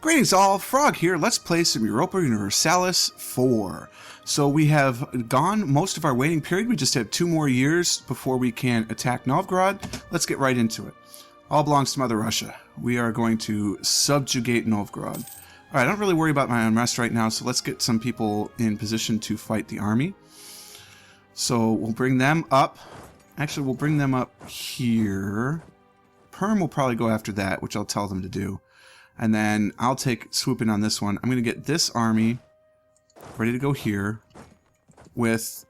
Greetings all, Frog here. Let's play some Europa Universalis 4. So we have gone most of our waiting period. We just have 2 more years before we can attack Novgorod. Let's get right into it. All belongs to Mother Russia. We are going to subjugate Novgorod. Alright, I don't really worry about my unrest right now, so let's get some people in position to fight the army. So we'll bring them up. Actually, we'll bring them up here. Perm will probably go after that, which I'll tell them to do. And then I'll take swoop in on this one. I'm going to get this army ready to go here with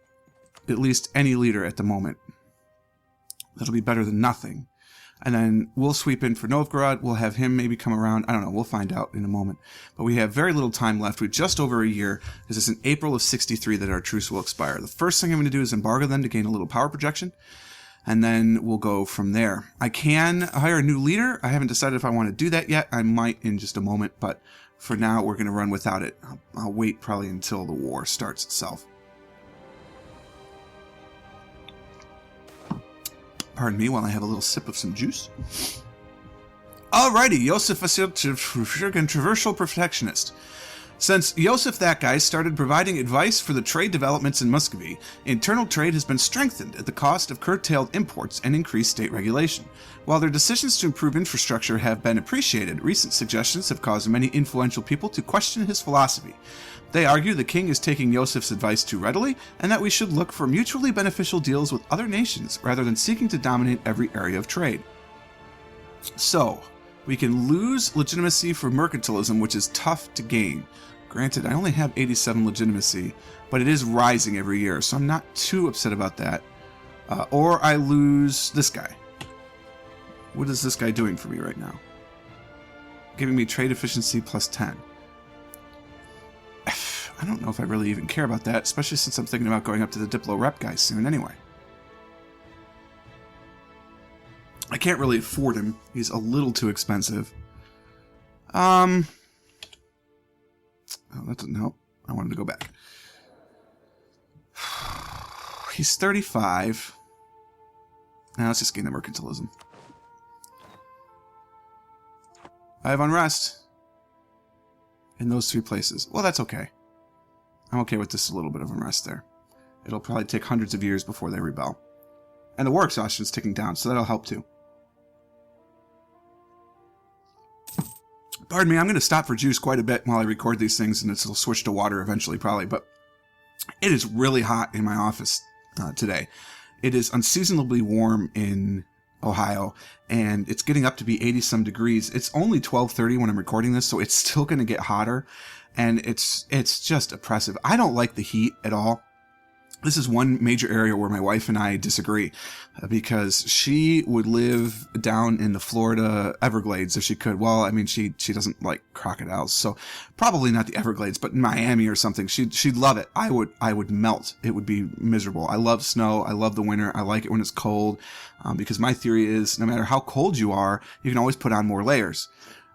at least any leader at the moment. That'll be better than nothing. And then we'll sweep in for Novgorod. We'll have him maybe come around. I don't know. We'll find out in a moment. But we have very little time left. We're just over a year. This is in April of 63 that our truce will expire. The first thing I'm going to do is embargo them to gain a little power projection. And then we'll go from there. I can hire a new leader. I haven't decided if I want to do that yet. I might in just a moment, but for now we're going to run without it. I'll wait probably until the war starts itself. Pardon me while I have a little sip of some juice. Alrighty, Joseph is a controversial protectionist. Since Joseph that guy started providing advice for the trade developments in Muscovy, internal trade has been strengthened at the cost of curtailed imports and increased state regulation. While their decisions to improve infrastructure have been appreciated, recent suggestions have caused many influential people to question his philosophy. They argue the king is taking Joseph's advice too readily, and that we should look for mutually beneficial deals with other nations rather than seeking to dominate every area of trade. So, we can lose legitimacy for mercantilism, which is tough to gain. Granted, I only have 87 legitimacy, but it is rising every year, so I'm not too upset about that. Or I lose this guy. What is this guy doing for me right now? Giving me trade efficiency plus 10. I don't know if I really even care about that, especially since I'm thinking about going up to the Diplo Rep guy soon anyway. I can't really afford him. He's a little too expensive. Oh, that doesn't help. I wanted to go back. He's 35. Now let's just gain the mercantilism. I have unrest in those 3 places. Well, that's okay. I'm okay with this a little bit of unrest there. It'll probably take hundreds of years before they rebel. And the war exhaustion is ticking down, so that'll help too. Pardon me, I'm going to stop for juice quite a bit while I record these things, and it'll switch to water eventually, probably. But it is really hot in my office today. It is unseasonably warm in Ohio, and it's getting up to be 80-some degrees. It's only 12:30 when I'm recording this, so it's still going to get hotter, and it's just oppressive. I don't like the heat at all. This is one major area where my wife and I disagree, because she would live down in the Florida Everglades if she could. Well, I mean, she doesn't like crocodiles, so probably not the Everglades, but Miami or something. She'd love it. I would melt. It would be miserable. I love snow. I love the winter. I like it when it's cold, because my theory is no matter how cold you are, you can always put on more layers.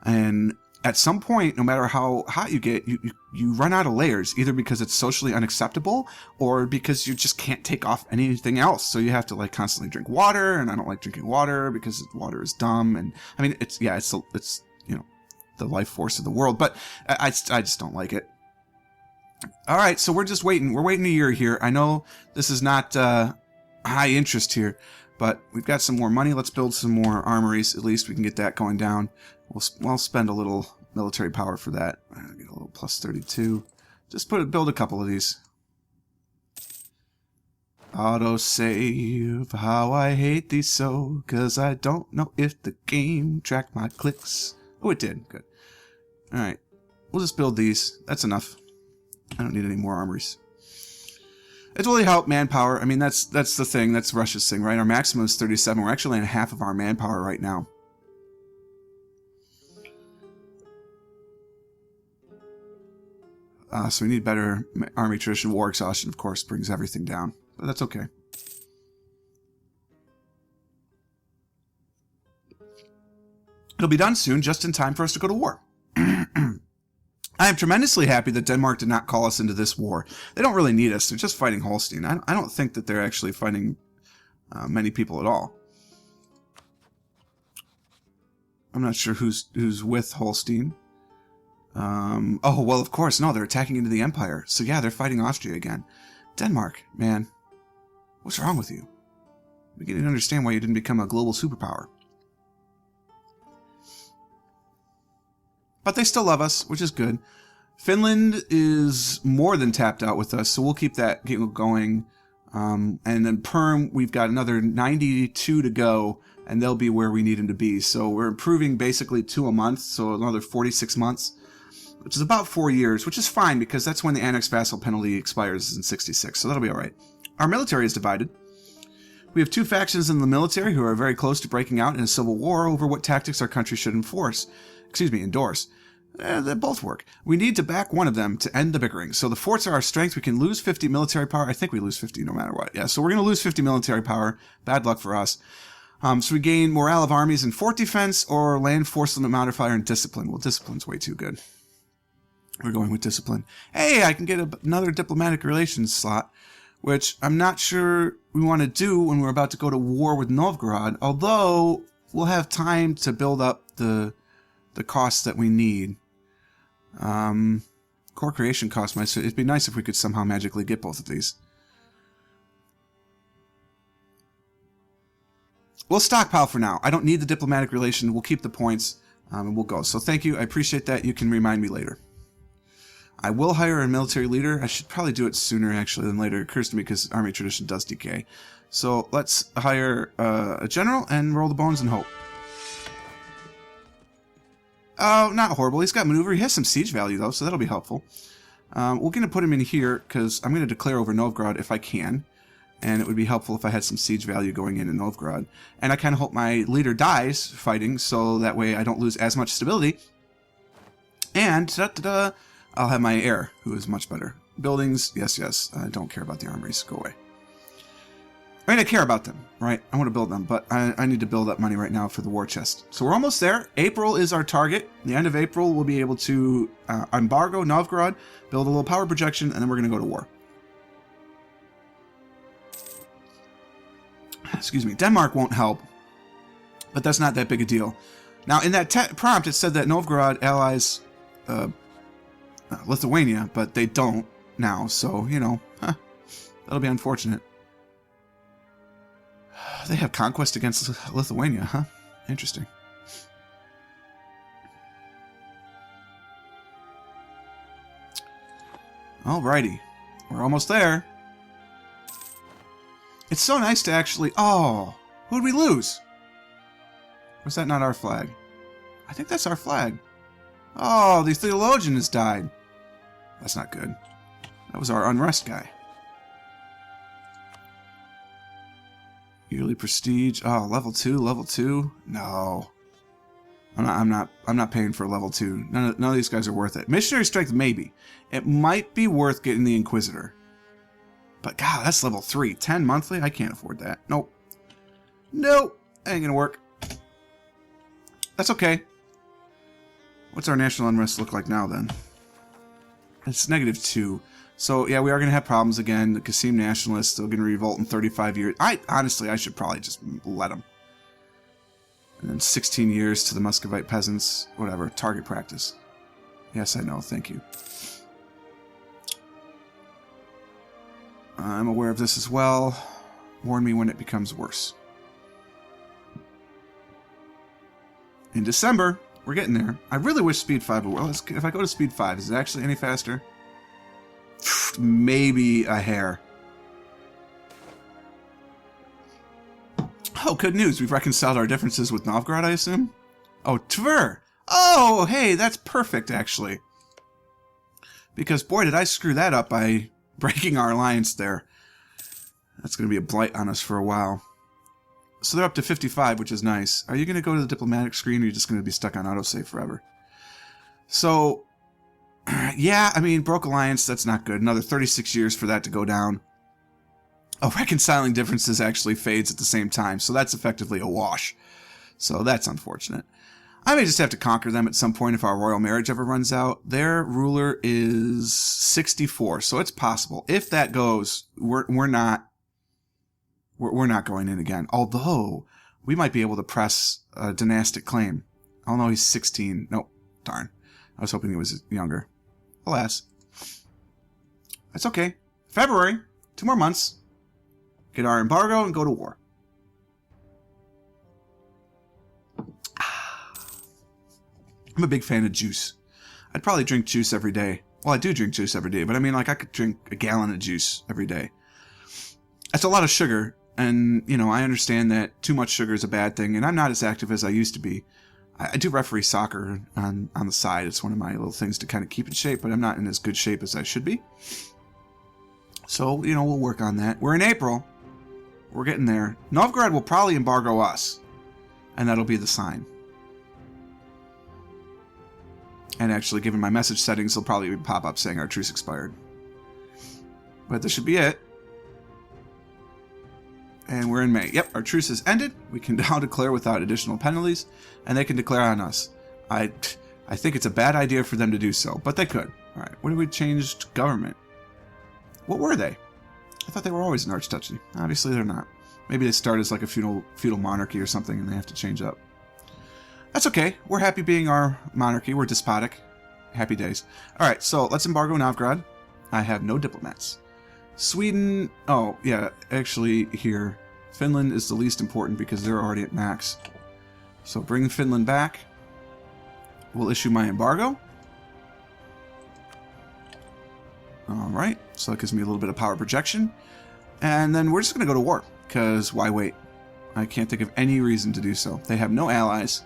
And at some point, no matter how hot you get, you run out of layers, either because it's socially unacceptable or because you just can't take off anything else. So you have to like constantly drink water, and I don't like drinking water because water is dumb. And I mean, it's you know, the life force of the world, but I just don't like it. All right, so we're just waiting. We're waiting a year here. I know this is not high interest here, but we've got some more money. Let's build some more armories. At least we can get that going down. We'll spend a little military power for that. I'll get a little plus 32. Just build a couple of these. Autosave, how I hate these so, 'cause I don't know if the game tracked my clicks. Oh, it did. Good. Alright. We'll just build these. That's enough. I don't need any more armories. It's really helped manpower. I mean, that's the thing. That's Russia's thing, right? Our maximum is 37. We're actually at half of our manpower right now. So we need better army tradition. War exhaustion, of course, brings everything down. But that's okay. It'll be done soon, just in time for us to go to war. I am tremendously happy that Denmark did not call us into this war. They don't really need us. They're just fighting Holstein. I don't think that they're actually fighting many people at all. I'm not sure who's with Holstein. Oh, well, of course. No, they're attacking into the Empire. So yeah, they're fighting Austria again. Denmark, man. What's wrong with you? We didn't understand why you didn't become a global superpower. But they still love us, which is good. Finland is more than tapped out with us, so we'll keep that going. And then Perm, we've got another 92 to go, and they'll be where we need them to be. So we're improving basically 2 a month, so another 46 months, which is about 4 years, which is fine because that's when the Annex Vassal penalty expires in 66, so that'll be all right. Our military is divided. We have 2 factions in the military who are very close to breaking out in a civil war over what tactics our country should endorse. They both work. We need to back one of them to end the bickering. So the forts are our strength. We can lose 50 military power. I think we lose 50 no matter what. Yeah, so we're going to lose 50 military power. Bad luck for us. So we gain morale of armies in fort defense or land force limit modifier and discipline. Well, discipline's way too good. We're going with discipline. Hey, I can get another diplomatic relations slot, which I'm not sure we want to do when we're about to go to war with Novgorod, although we'll have time to build up the costs that we need. Core creation cost might. It'd be nice if we could somehow magically get both of these. We'll stockpile for now. I don't need the diplomatic relation. We'll keep the points, and we'll go. So thank you. I appreciate that. You can remind me later. I will hire a military leader. I should probably do it sooner, actually, than later. It occurs to me because army tradition does decay. So let's hire a general and roll the bones and hope. Oh, not horrible. He's got maneuver. He has some siege value, though, so that'll be helpful. We're going to put him in here because I'm going to declare over Novgorod if I can. And it would be helpful if I had some siege value going in Novgorod. And I kind of hope my leader dies fighting, so that way I don't lose as much stability. And I'll have my heir, who is much better. Buildings, yes. I don't care about the armories. Go away. I mean, I care about them, right? I want to build them, but I need to build up money right now for the war chest. So we're almost there. April is our target. The end of April, we'll be able to embargo Novgorod, build a little power projection, and then we're going to go to war. Excuse me. Denmark won't help, but that's not that big a deal. Now, in that prompt, it said that Novgorod allies Lithuania, but they don't now, so, you know, that'll be unfortunate. They have conquest against Lithuania, huh? Interesting. Alrighty. We're almost there. It's so nice to actually... Oh! Who'd we lose? Was that not our flag? I think that's our flag. Oh, the theologian has died. That's not good. That was our unrest guy. Yearly prestige. Oh, level 2, level 2. No, I'm not paying for level 2. None of these guys are worth it. Missionary strength, maybe. It might be worth getting the Inquisitor. But God, that's level 3. 10 monthly. I can't afford that. Nope. Nope. That ain't gonna work. That's okay. What's our national unrest look like now then? It's -2. So, yeah, we are going to have problems again. The Qasim nationalists are going to revolt in 35 years. Honestly, I should probably just let them. And then 16 years to the Muscovite peasants. Whatever. Target practice. Yes, I know. Thank you. I'm aware of this as well. Warn me when it becomes worse. In December, we're getting there. I really wish Speed 5 would work. If I go to Speed 5, is it actually any faster? Maybe a hair. Oh, good news. We've reconciled our differences with Novgorod, I assume? Oh, Tver! Oh, hey, that's perfect, actually. Because, boy, did I screw that up by breaking our alliance there. That's going to be a blight on us for a while. So they're up to 55, which is nice. Are you going to go to the diplomatic screen, or are you just going to be stuck on autosave forever? So... yeah, I mean, broke alliance, that's not good. Another 36 years for that to go down. Oh, reconciling differences actually fades at the same time, so that's effectively a wash. So that's unfortunate. I may just have to conquer them at some point if our royal marriage ever runs out. Their ruler is 64, so it's possible. If that goes, we're not going in again. Although, we might be able to press a dynastic claim. Oh no, he's 16. Nope, darn. I was hoping he was younger. Alas. That's okay. February. 2 more months. Get our embargo and go to war. I'm a big fan of juice. I'd probably drink juice every day. Well, I do drink juice every day, but I mean, like, I could drink a gallon of juice every day. That's a lot of sugar, and, you know, I understand that too much sugar is a bad thing, and I'm not as active as I used to be. I do referee soccer on the side. It's one of my little things to kind of keep in shape, but I'm not in as good shape as I should be. So, you know, we'll work on that. We're in April. We're getting there. Novgorod will probably embargo us, and that'll be the sign. And actually, given my message settings, they'll probably pop up saying our truce expired. But this should be it. And we're in May. Yep, our truce has ended. We can now declare without additional penalties, and they can declare on us. I think it's a bad idea for them to do so, but they could. All right, what did we change to government? What were they? I thought they were always an archduchy. Obviously, they're not. Maybe they start as like a feudal monarchy or something, and they have to change up. That's okay. We're happy being our monarchy. We're despotic. Happy days. All right, so let's embargo Novgorod. I have no diplomats. Sweden... Oh, yeah, actually here. Finland is the least important because they're already at max. So bring Finland back. We'll issue my embargo. Alright, so that gives me a little bit of power projection. And then we're just going to go to war, because why wait? I can't think of any reason to do so. They have no allies.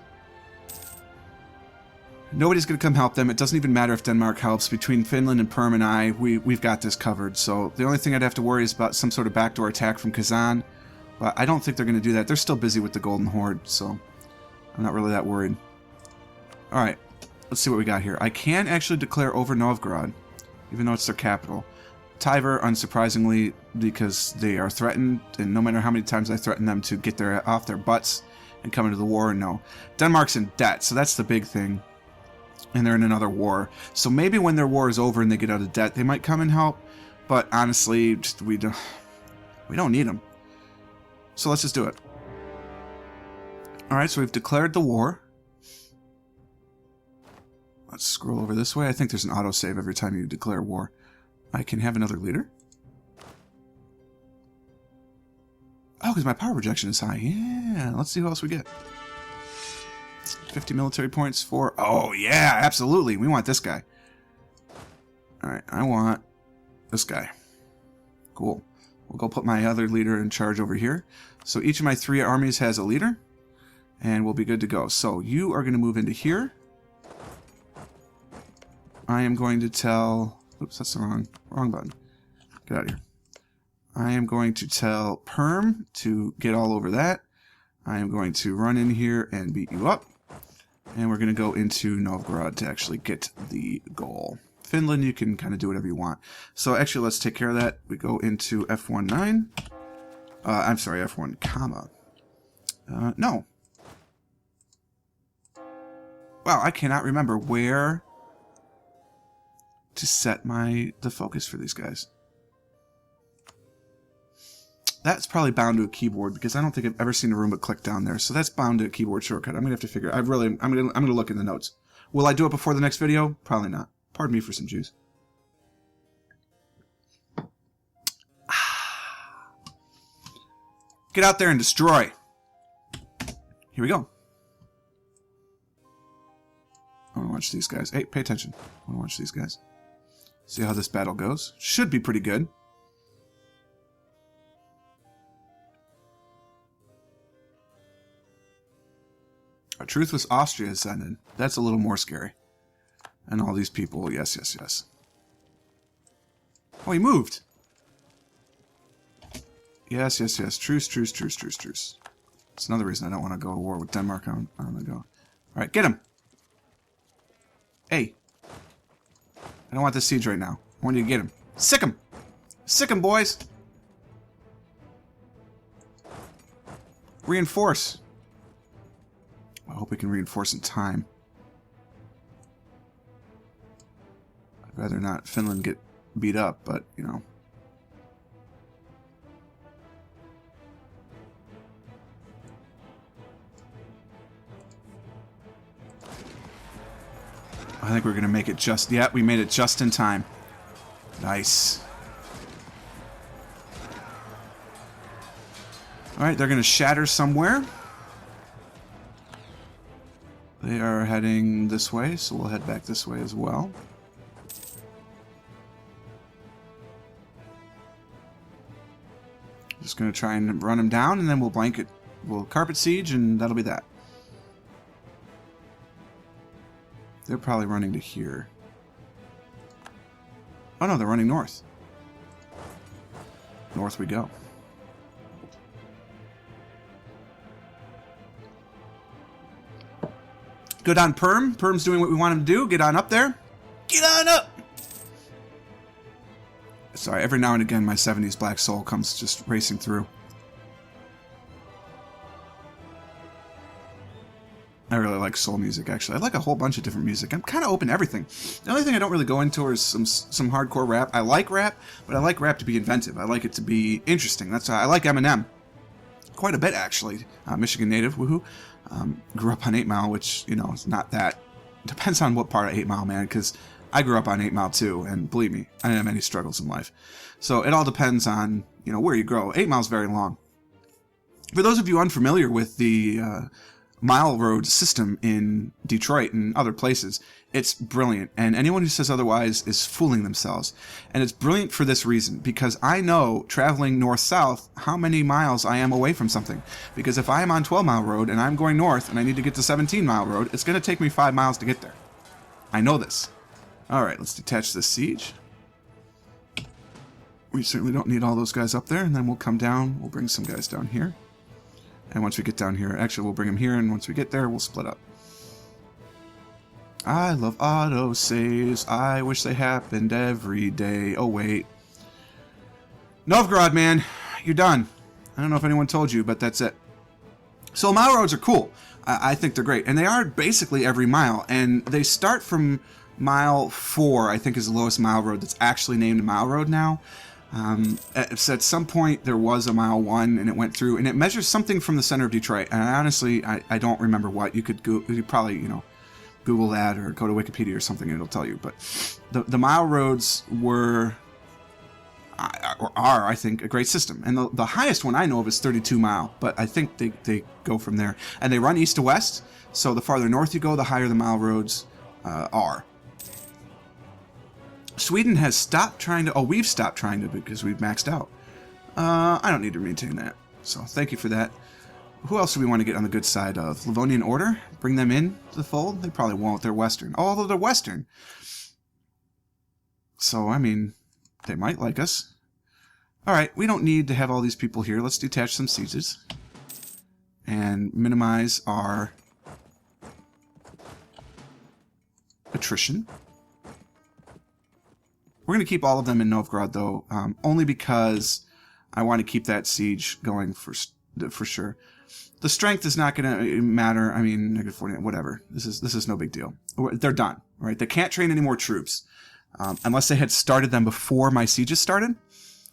Nobody's going to come help them. It doesn't even matter if Denmark helps. Between Finland and Perm and I, we've got this covered. So the only thing I'd have to worry is about some sort of backdoor attack from Kazan. But I don't think they're going to do that. They're still busy with the Golden Horde, so I'm not really that worried. Alright, let's see what we got here. I can actually declare over Novgorod, even though it's their capital. Tiver, unsurprisingly, because they are threatened, and no matter how many times I threaten them to get off their butts and come into the war, no. Denmark's in debt, so that's the big thing. And they're in another war. So maybe when their war is over and they get out of debt, they might come and help. But honestly, just, we don't need them. So let's just do it. Alright, so we've declared the war. Let's scroll over this way. I think there's an autosave every time you declare war. I can have another leader. Oh, because my power projection is high. Yeah, let's see who else we get. 50 military points for... Oh, yeah, absolutely. We want this guy. Alright, I want this guy. Cool. We'll go put my other leader in charge over here. So each of my 3 armies has a leader. And we'll be good to go. So you are going to move into here. I am going to tell... Oops, that's the wrong button. Get out of here. I am going to tell Perm to get all over that. I am going to run in here and beat you up. And we're going to go into Novgorod to actually get the goal. Finland, you can kind of do whatever you want. So actually, let's take care of that. We go into F19. I'm sorry, F1, comma. No. Wow, I cannot remember where to set the focus for these guys. That's probably bound to a keyboard because I don't think I've ever seen a Roomba click down there. So that's bound to a keyboard shortcut. I'm gonna have to figure. I'm gonna look in the notes. Will I do it before the next video? Probably not. Pardon me for some juice. Get out there and destroy. Here we go. I want to watch these guys. Hey, pay attention. I want to watch these guys. See how this battle goes. Should be pretty good. Our truth with Austria has ended. That's a little more scary. And all these people, yes, yes, yes. Oh, he moved. Yes, yes, yes. Truce, truce, truce, truce, truce. That's another reason I don't want to go to war with Denmark on the go. Alright, get him! Hey. I don't want this siege right now. I want you to get him. Sick him! Sick him, boys! Reinforce. I hope we can reinforce in time. I'd rather not Finland get beat up, but, you know. I think we're going to make it just... Yeah, we made it just in time. Nice. Alright, they're going to shatter somewhere. They are heading this way, so we'll head back this way as well. Just going to try and run them down, and then we'll carpet siege, and that'll be that. They're probably running to here. Oh no, they're running north. North we go. Good on Perm. Perm's doing what we want him to do. Get on up there. Get on up! Sorry, every now and again my 70s black soul comes just racing through. I really like soul music, actually. I like a whole bunch of different music. I'm kind of open to everything. The only thing I don't really go into is some hardcore rap. I like rap, but I like rap to be inventive. I like it to be interesting. That's why I like Eminem. Quite a bit, actually. Michigan native, woohoo. Grew up on 8 Mile, which, you know, is not that... Depends on what part of 8 Mile, man, because I grew up on 8 Mile, too, and believe me, I didn't have any struggles in life. So it all depends on, you know, where you grow. 8 Mile's very long. For those of you unfamiliar with the... Mile Road system in Detroit and other places, it's brilliant, and anyone who says otherwise is fooling themselves. And it's brilliant for this reason, because I know, traveling north-south, how many miles I am away from something. Because if I am on 12 Mile Road and I'm going north and I need to get to 17 Mile Road, it's going to take me 5 miles to get there. I know this. Alright, let's detach this siege. We certainly don't need all those guys up there, and then we'll come down, we'll bring some guys down here. And once we get down here, actually we'll bring them here, and once we get there, we'll split up. I love auto saves. I wish they happened every day. Oh, wait. Novgorod, man. You're done. I don't know if anyone told you, but that's it. So mile roads are cool. I think they're great. And they are basically every mile. And they start from mile 4, I think is the lowest mile road that's actually named a mile road now. At some point there was a mile 1 and it went through and it measures something from the center of Detroit, and honestly I don't remember what. You could probably, you know, Google that or go to Wikipedia or something and it'll tell you. But the mile roads are, I think, a great system, and the highest one I know of is 32 mile, but I think they go from there, and they run east to west, so the farther north you go, the higher the mile roads are. Sweden has stopped trying to... Oh, we've stopped trying to because we've maxed out. I don't need to maintain that. So, thank you for that. Who else do we want to get on the good side of? Livonian Order? Bring them in to the fold? They probably won't. They're Western. Oh, although they're Western. So, I mean, they might like us. Alright, we don't need to have all these people here. Let's detach some sieges. And minimize our attrition. We're going to keep all of them in Novgorod, though, only because I want to keep that siege going for sure. The strength is not going to matter. I mean, -49, whatever. This is no big deal. They're done, right? They can't train any more troops unless they had started them before my sieges started.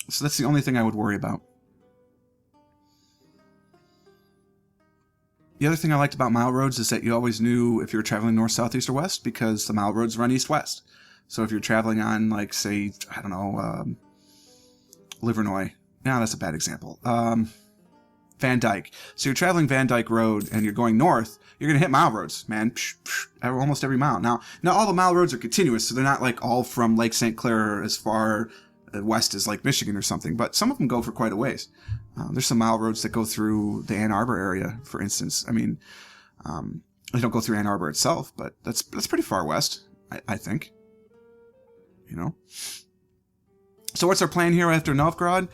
So that's the only thing I would worry about. The other thing I liked about mile roads is that you always knew if you were traveling north, south, east, or west, because the mile roads run east-west. So if you're traveling on, like, say, I don't know, Livernois. No, that's a bad example. Van Dyke. So you're traveling Van Dyke Road and you're going north, you're going to hit mile roads, man. Almost every mile. Now all the mile roads are continuous, so they're not, like, all from Lake St. Clair as far west as, like, Michigan or something. But some of them go for quite a ways. There's some mile roads that go through the Ann Arbor area, for instance. I mean, they don't go through Ann Arbor itself, but that's pretty far west, I think. You know? So what's our plan here after Novgorod?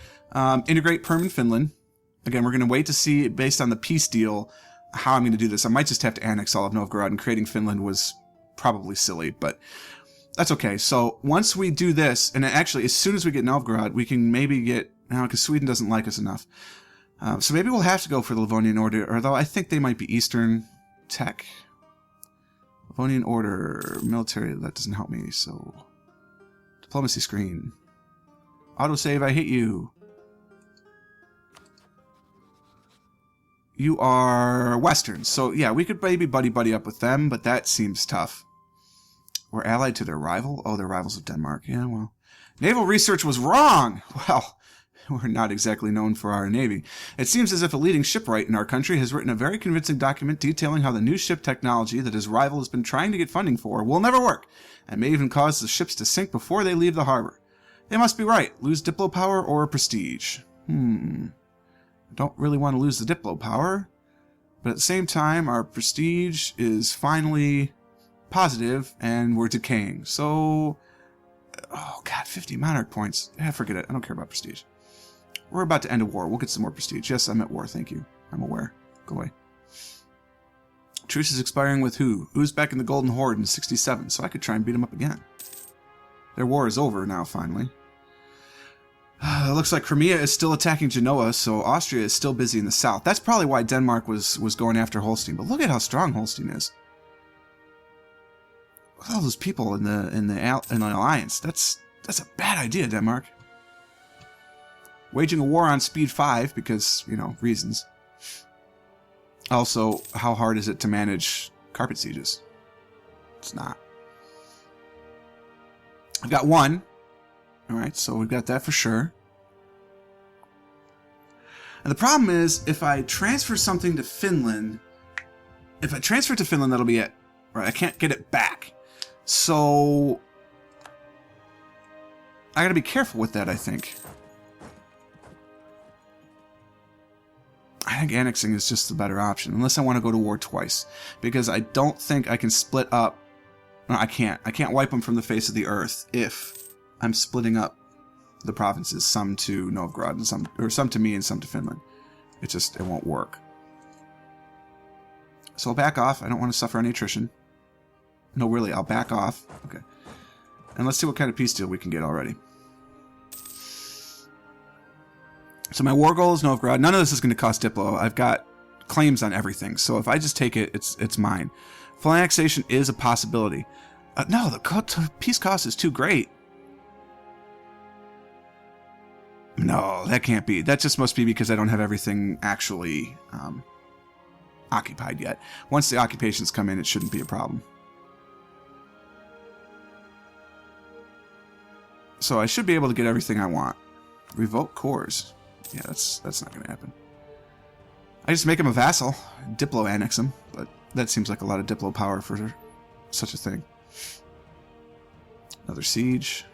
Integrate Perm in Finland. Again, we're going to wait to see, based on the peace deal, how I'm going to do this. I might just have to annex all of Novgorod, and creating Finland was probably silly, but that's okay. So once we do this, and actually as soon as we get Novgorod, we can maybe get, now because Sweden doesn't like us enough. So maybe we'll have to go for the Livonian Order, although I think they might be Eastern Tech. Livonian Order, military, that doesn't help me, so... Diplomacy screen. Autosave, I hate you. You are Western. So, yeah, we could maybe buddy up with them, but that seems tough. were allied to their rival? Oh, they're rivals of Denmark. Yeah, well. Naval research was wrong! Well, we're not exactly known for our navy. It seems as if a leading shipwright in our country has written a very convincing document detailing how the new ship technology that his rival has been trying to get funding for will never work, and may even cause the ships to sink before they leave the harbor. They must be right. Lose diplo power or prestige? I don't really want to lose the diplo power, but at the same time, our prestige is finally positive, and we're decaying. So, oh god, 50 monarch points. Yeah, forget it. I don't care about prestige. We're about to end a war. We'll get some more prestige. Yes, I'm at war. Thank you. I'm aware. Go away. Truce is expiring with who? Who's back in the Golden Horde in 67, so I could try and beat them up again. Their war is over now, finally. It looks like Crimea is still attacking Genoa, so Austria is still busy in the south. That's probably why Denmark was going after Holstein. But look at how strong Holstein is. Look at all those people in the alliance. That's a bad idea, Denmark. Waging a war on speed 5 because, you know, reasons. Also, how hard is it to manage carpet sieges? It's not. I've got 1. Alright, so we've got that for sure. And the problem is, if I transfer something to Finland, that'll be it. Right, I can't get it back. So, I gotta be careful with that, I think. I think annexing is just the better option, unless I want to go to war twice. Because I don't think I can split up. No, I can't. I can't wipe them from the face of the earth if I'm splitting up the provinces, some to Novgorod and some to me and some to Finland. It won't work. So I'll back off. I don't want to suffer any attrition. No, really, I'll back off. Okay. And let's see what kind of peace deal we can get already. So my war goal is Novgorod. None of this is going to cost Diplo. I've got claims on everything. So if I just take it, it's mine. Full annexation is a possibility. No, the peace cost is too great. No, that can't be. That just must be because I don't have everything actually occupied yet. Once the occupations come in, it shouldn't be a problem. So I should be able to get everything I want. Revoke cores. Yeah, that's not going to happen. I just make him a vassal. Diplo annex him. But that seems like a lot of Diplo power for such a thing. Another siege.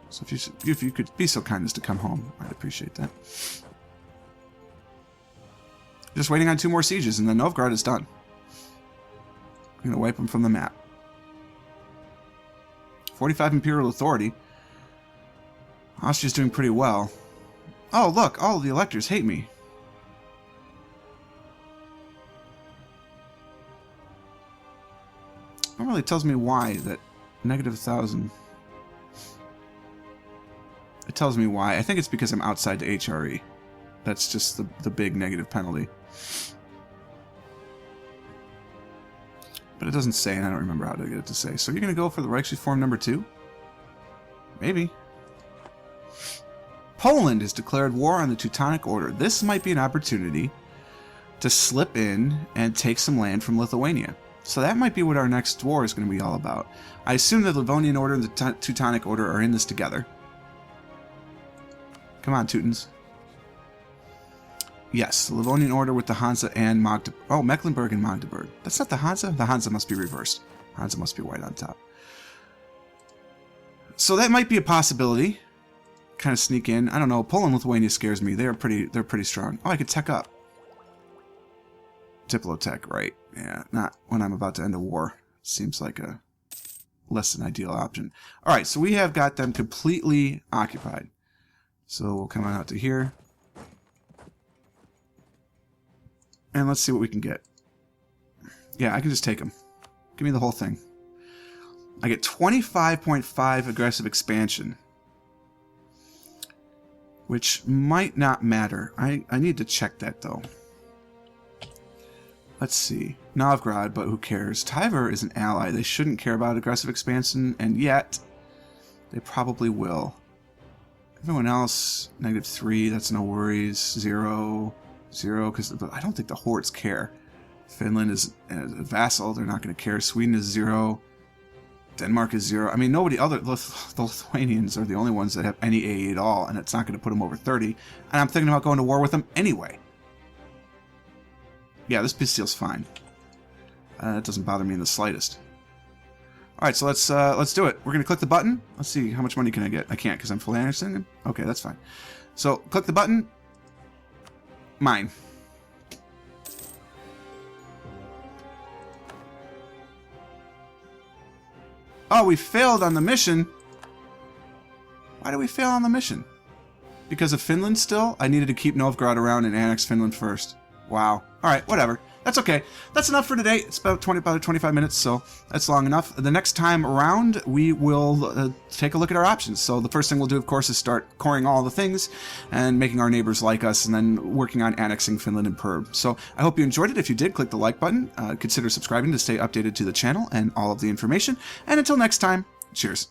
So if you could be so kind as to come home, I'd appreciate that. Just waiting on 2 more sieges, and then Novgorod is done. I'm going to wipe them from the map. 45 imperial authority. Austria's doing pretty well. Oh, look, all of the electors hate me. It really tells me why that -1,000. It tells me why. I think it's because I'm outside the HRE. That's just the big negative penalty. But it doesn't say, and I don't remember how to get it to say. So you're going to go for the Reichsreform number 2? Maybe. Poland has declared war on the Teutonic Order. This might be an opportunity to slip in and take some land from Lithuania. So that might be what our next war is going to be all about. I assume the Livonian Order and the Teutonic Order are in this together. Come on, Teutons. Yes, the Livonian Order with the Hansa and Magdeburg. Oh, Mecklenburg and Magdeburg. That's not the Hansa? The Hansa must be reversed. Hansa must be white on top. So that might be a possibility. Kind of sneak in. I don't know. Poland and Lithuania scares me. They're pretty strong. Oh, I could tech up. Diplotech, right. Yeah, not when I'm about to end a war. Seems like a less than ideal option. Alright, so we have got them completely occupied. So we'll come on out to here. And let's see what we can get. Yeah, I can just take them. Give me the whole thing. I get 25.5 aggressive expansion. Which might not matter. I need to check that, though. Let's see. Novgorod, but who cares? Tver is an ally. They shouldn't care about aggressive expansion, and yet they probably will. Everyone else, -3, that's no worries. 0, 0, because I don't think the hordes care. Finland is a vassal. They're not going to care. Sweden is 0. Denmark is 0. I mean, nobody other... The Lithuanians are the only ones that have any aid at all, and it's not going to put them over 30. And I'm thinking about going to war with them anyway. Yeah, this peace deal's fine. It doesn't bother me in the slightest. All right, so let's do it. We're going to click the button. Let's see, how much money can I get? I can't because I'm fully annexing. Okay, that's fine. So, click the button. Mine. Oh, we failed on the mission. Why did we fail on the mission? Because of Finland still? I needed to keep Novgorod around and annex Finland first. Wow. All right, whatever. That's okay. That's enough for today. It's about 25 minutes, so that's long enough. The next time around, we will take a look at our options. So the first thing we'll do, of course, is start coring all the things and making our neighbors like us, and then working on annexing Finland and Perm. So I hope you enjoyed it. If you did, click the like button. Consider subscribing to stay updated to the channel and all of the information. And until next time, cheers.